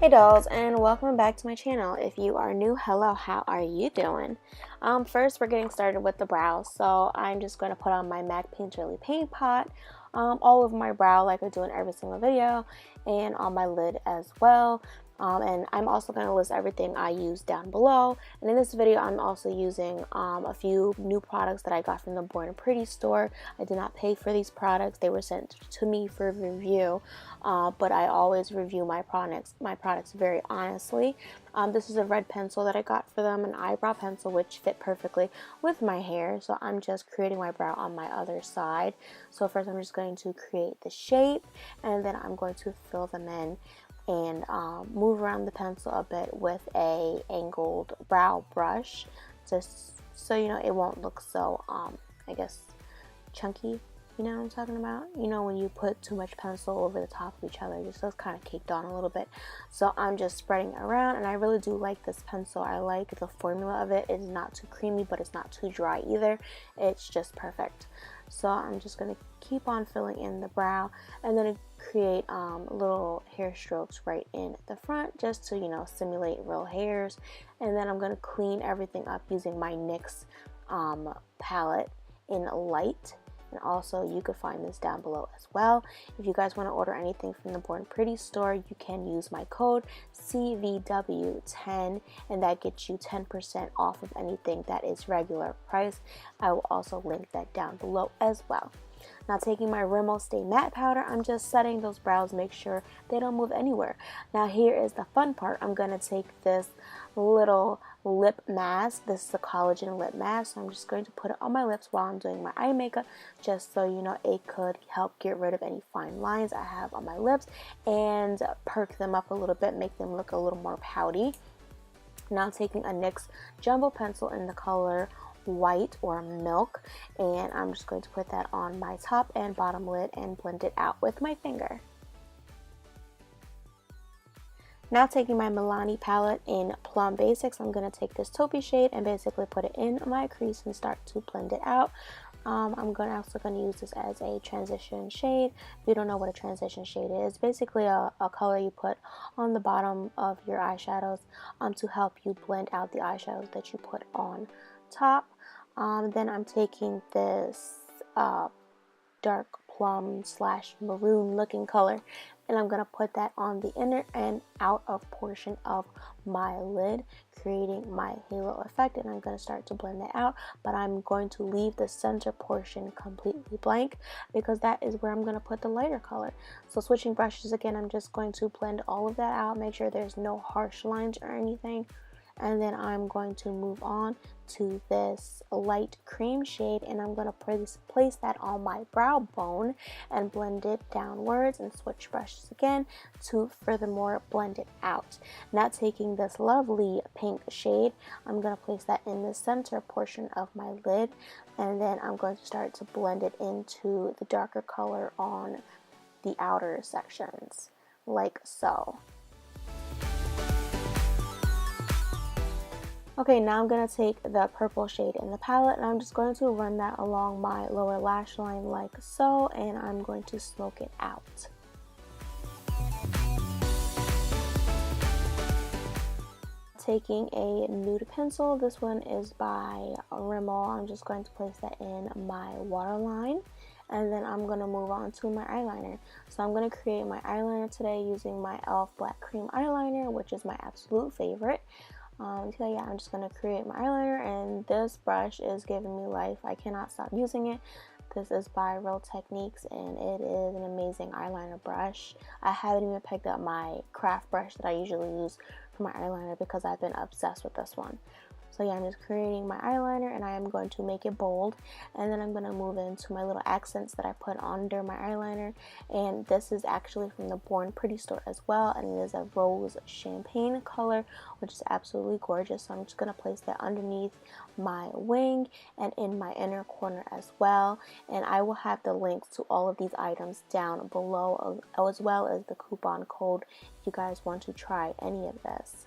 Hey dolls, and welcome back to my channel. If you are new, hello, how are you doing? First we're getting started with the brows, so I'm just going to put on my MAC Painterly Paint Pot all over my brow like I do in every single video, and on my lid as well. And I'm also going to list everything I use down below. And in this video, I'm also using a few new products that I got from the Born Pretty store. I did not pay for these products. They were sent to me for review, but I always review my products very honestly. This is a red pencil that I got for them, an eyebrow pencil, which fit perfectly with my hair. So I'm just creating my brow on my other side. So first I'm just going to create the shape, and then I'm going to fill them in and move around the pencil a bit with a angled brow brush, just so you know it won't look so I guess chunky. You know what I'm talking about? You know, when you put too much pencil over the top of each other, it just looks kind of caked on a little bit. So I'm just spreading it around, and I really do like this pencil. I like the formula of it. It's not too creamy, but it's not too dry either. It's just perfect. So I'm just going to keep on filling in the brow, and then create little hair strokes right in the front, just to, you know, simulate real hairs. And then I'm going to clean everything up using my NYX palette in light. And also you could find this down below as well. If you guys want to order anything from the Born Pretty store, you can use my code CVW10, and that gets you 10% off of anything that is regular price. I will also link that down below as well. Now, taking my Rimmel Stay Matte Powder, I'm just setting those brows, make sure they don't move anywhere. Now here is the fun part. I'm going to take this little lip mask. This is a collagen lip mask, so I'm just going to put it on my lips while I'm doing my eye makeup, just so you know it could help get rid of any fine lines I have on my lips and perk them up a little bit, make them look a little more pouty. Now I'm taking a NYX jumbo pencil in the color white or milk, and I'm just going to put that on my top and bottom lid and blend it out with my finger. Now taking my Milani palette in Plum Basics, I'm going to take this taupey shade and basically put it in my crease and start to blend it out. I'm also going to use this as a transition shade. If you don't know what a transition shade is, basically a color you put on the bottom of your eyeshadows to help you blend out the eyeshadows that you put on top. Then I'm taking this dark plum / maroon looking color, and I'm going to put that on the inner and out of portion of my lid, creating my halo effect. And I'm going to start to blend that out, but I'm going to leave the center portion completely blank because that is where I'm going to put the lighter color. So switching brushes again, I'm just going to blend all of that out, make sure there's no harsh lines or anything. And then I'm going to move on to this light cream shade, and I'm going to place that on my brow bone and blend it downwards, and switch brushes again to furthermore blend it out. Now taking this lovely pink shade, I'm going to place that in the center portion of my lid, and then I'm going to start to blend it into the darker color on the outer sections, like so. Okay, now I'm going to take the purple shade in the palette, and I'm just going to run that along my lower lash line like so, and I'm going to smoke it out. Taking a nude pencil, this one is by Rimmel. I'm just going to place that in my waterline, and then I'm going to move on to my eyeliner. So I'm going to create my eyeliner today using my e.l.f. black cream eyeliner, which is my absolute favorite. So yeah, I'm just going to create my eyeliner, and this brush is giving me life. I cannot stop using it. This is by Real Techniques, and it is an amazing eyeliner brush. I haven't even picked up my craft brush that I usually use for my eyeliner because I've been obsessed with this one. So yeah, I'm just creating my eyeliner, and I am going to make it bold, and then I'm going to move into my little accents that I put under my eyeliner. And this is actually from the Born Pretty store as well, and it is a rose champagne color, which is absolutely gorgeous. So I'm just going to place that underneath my wing and in my inner corner as well. And I will have the links to all of these items down below, as well as the coupon code if you guys want to try any of this.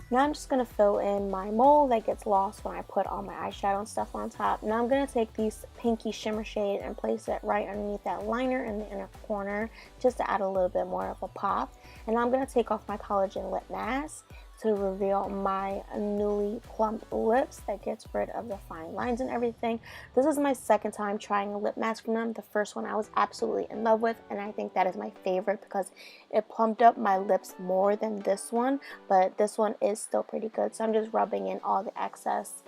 Now I'm just going to fill in my mole that gets lost when I put all my eyeshadow and stuff on top. Now I'm going to take this pinky shimmer shade and place it right underneath that liner in the inner corner just to add a little bit more of a pop. And now I'm going to take off my Collagen lip mask to reveal my newly plump lips that gets rid of the fine lines and everything. This is my second time trying a lip mask from them. The first one I was absolutely in love with, and I think that is my favorite because it plumped up my lips more than this one, but this one is still pretty good. So I'm just rubbing in all the excess.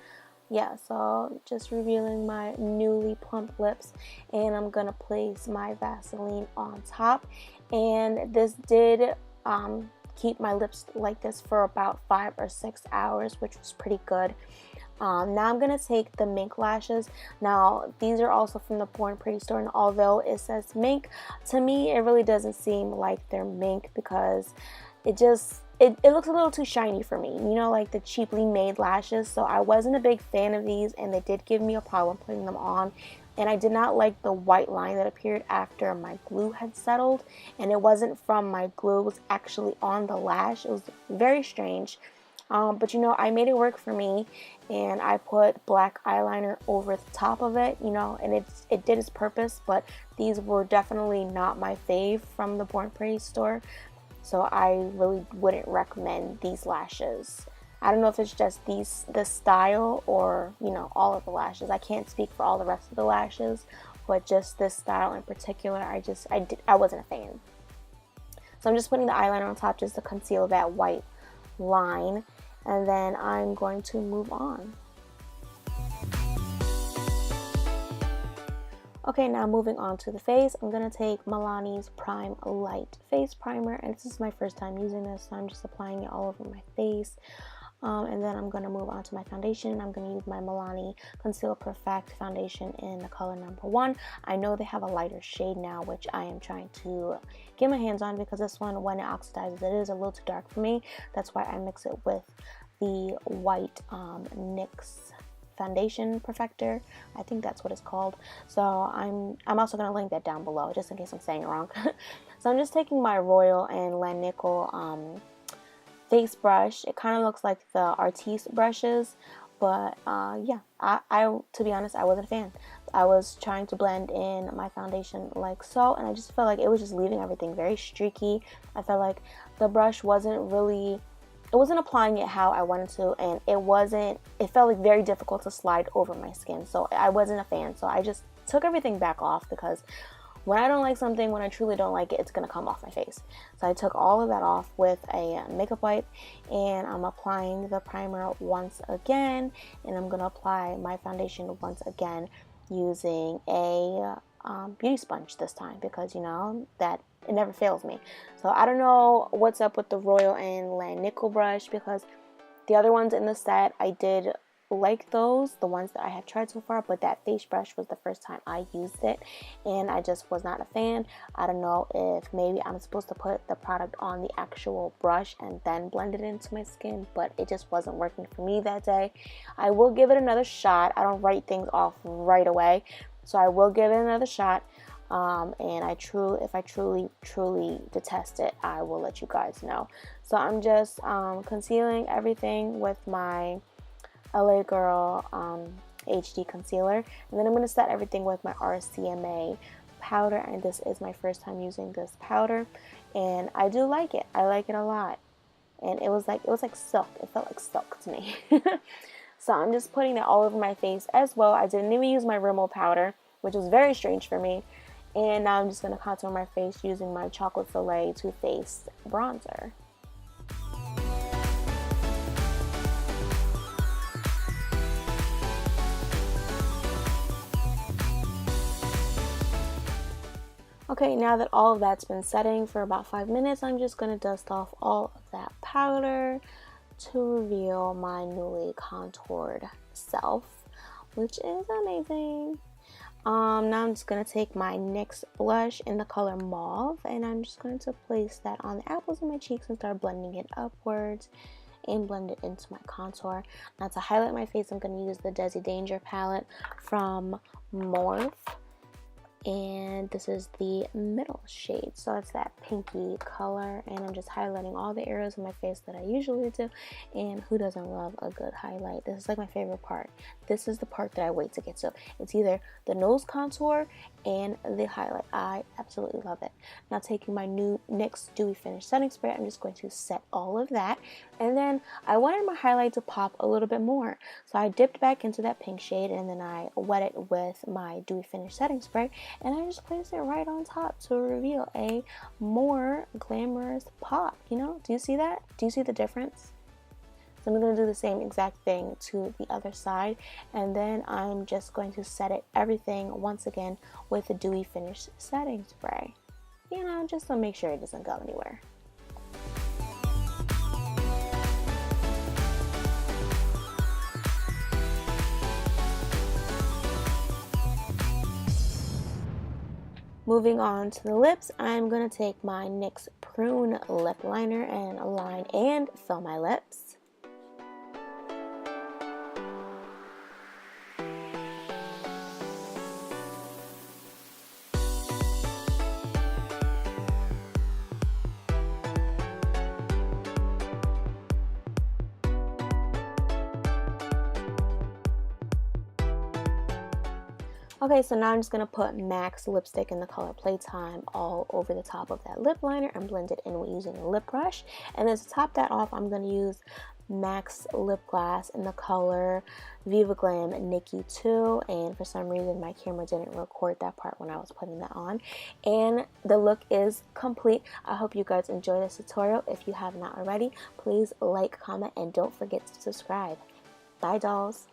Yeah, so just revealing my newly plump lips, and I'm gonna place my Vaseline on top. And this did keep my lips like this for about 5 or 6 hours, which was pretty good. Now I'm going to take the mink lashes. Now these are also from the Born Pretty store, and although it says mink, to me it really doesn't seem like they're mink because it looks a little too shiny for me, you know, like the cheaply made lashes. So I wasn't a big fan of these, and they did give me a problem putting them on. And I did not like the white line that appeared after my glue had settled, and it wasn't from my glue, it was actually on the lash. It was very strange, but you know, I made it work for me, and I put black eyeliner over the top of it, you know, and it did its purpose. But these were definitely not my fave from the Born Pretty store, so I really wouldn't recommend these lashes. I don't know if it's just this style or, you know, all of the lashes. I can't speak for all the rest of the lashes, but just this style in particular, I wasn't a fan. So I'm just putting the eyeliner on top just to conceal that white line, and then I'm going to move on. Okay, now moving on to the face, I'm going to take Milani's Prime Light Face Primer, and this is my first time using this, so I'm just applying it all over my face. And then I'm going to move on to my foundation. I'm going to use my Milani Conceal Perfect foundation in the color number 1. I know they have a lighter shade now, which I am trying to get my hands on because this one, when it oxidizes, it is a little too dark for me. That's why I mix it with the white NYX foundation perfector. I think that's what it's called. So I'm also going to link that down below just in case I'm saying it wrong. So I'm just taking my Royal and Lanico face brush. It kind of looks like the Artiste brushes, but yeah, I to be honest, I wasn't a fan. I was trying to blend in my foundation like so, and I just felt like it was just leaving everything very streaky. I felt like the brush wasn't applying it how I wanted to, and it felt like very difficult to slide over my skin, so I wasn't a fan. So I just took everything back off because when I don't like something, when I truly don't like it, it's going to come off my face. So I took all of that off with a makeup wipe, and I'm applying the primer once again, and I'm going to apply my foundation once again using a beauty sponge this time because, you know, that it never fails me. So I don't know what's up with the Royal and Lanico brush because the other ones in the set, I did like those, the ones that I have tried so far, but that face brush was the first time I used it, and I just was not a fan. I don't know if maybe I'm supposed to put the product on the actual brush and then blend it into my skin, but it just wasn't working for me that day. I will give it another shot. I don't write things off right away, so I will give it another shot. And if I truly detest it, I will let you guys know. So I'm just concealing everything with my LA Girl HD concealer, and then I'm going to set everything with my RCMA powder, and this is my first time using this powder, and I do like it. I like it a lot, and it was like silk. It felt like silk to me. So I'm just putting that all over my face as well. I didn't even use my Rimmel powder, which was very strange for me, and now I'm just going to contour my face using my Chocolate Soleil Too Faced bronzer. Okay, now that all of that's been setting for about 5 minutes, I'm just going to dust off all of that powder to reveal my newly contoured self, which is amazing. Now I'm just going to take my NYX blush in the color Mauve, and I'm just going to place that on the apples of my cheeks and start blending it upwards and blend it into my contour. Now to highlight my face, I'm going to use the Desi Danger palette from Morphe. and this is the middle shade, so it's that pinky color, and I'm just highlighting all the areas of my face that I usually do. And who doesn't love a good highlight? This is like my favorite part. This is the part that I wait to get to. It's either the nose contour and the highlight. I absolutely love it. Now, taking my new NYX Dewy Finish Setting Spray, I'm just going to set all of that, and then I wanted my highlight to pop a little bit more, so I dipped back into that pink shade, and then I wet it with my Dewy Finish Setting Spray, and I just placed it right on top to reveal a more glamorous pop. You know, do you see that? Do you see the difference? So I'm going to do the same exact thing to the other side, and then I'm just going to set it everything once again with the Dewy Finish Setting Spray. You know, just to make sure it doesn't go anywhere. Moving on to the lips, I'm going to take my NYX Prune lip liner and line and fill my lips. Okay, so now I'm just going to put MAC's lipstick in the color Playtime all over the top of that lip liner and blend it in using a lip brush. And then to top that off, I'm going to use MAC's lip gloss in the color Viva Glam Nikki 2, and for some reason my camera didn't record that part when I was putting that on. And the look is complete. I hope you guys enjoy this tutorial. If you have not already, please like, comment, and don't forget to subscribe. Bye, dolls.